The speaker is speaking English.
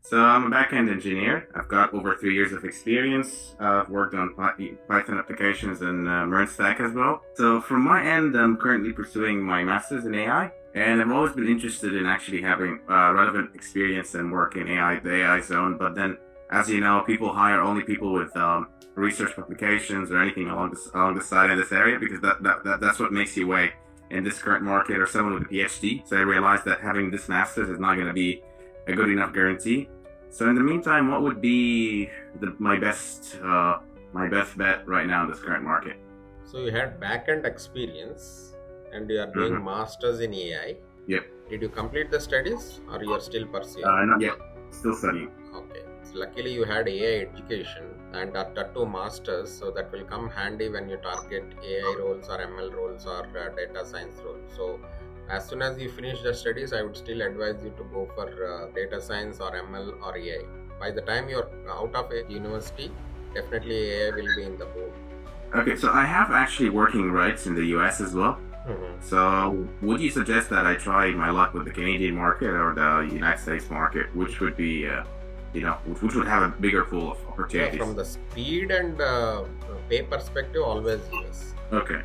So I'm a backend engineer. I've got over 3 years of experience. I've worked on Python applications and MERN stack as well. So from my end, I'm currently pursuing my master's in AI, and I've always been interested in actually having relevant experience and work in AI, the AI zone. But then, as you know, people hire only people with research publications or anything along the side in this area, because that's what makes you weigh in this current market, or someone with a PhD. So I realized that having this master's is not going to be a good enough guarantee. So in the meantime, what would be my best bet right now in this current market? So you had backend experience and you are doing masters in AI. Yep. Did you complete the studies or you are still pursuing? Not yet. Still studying. Okay. So luckily you had AI education and are tattoo masters, so that will come handy when you target AI roles or ML roles or data science roles. So as soon as you finish the studies, I would still advise you to go for data science or ML or AI. By the time you're out of a university, definitely AI will be in the board. Okay, so I have actually working rights in the US as well. So would you suggest that I try my luck with the Canadian market or the United States market, which would be, which would have a bigger pool of opportunities? Yeah, from the speed and pay perspective, always yes. Okay.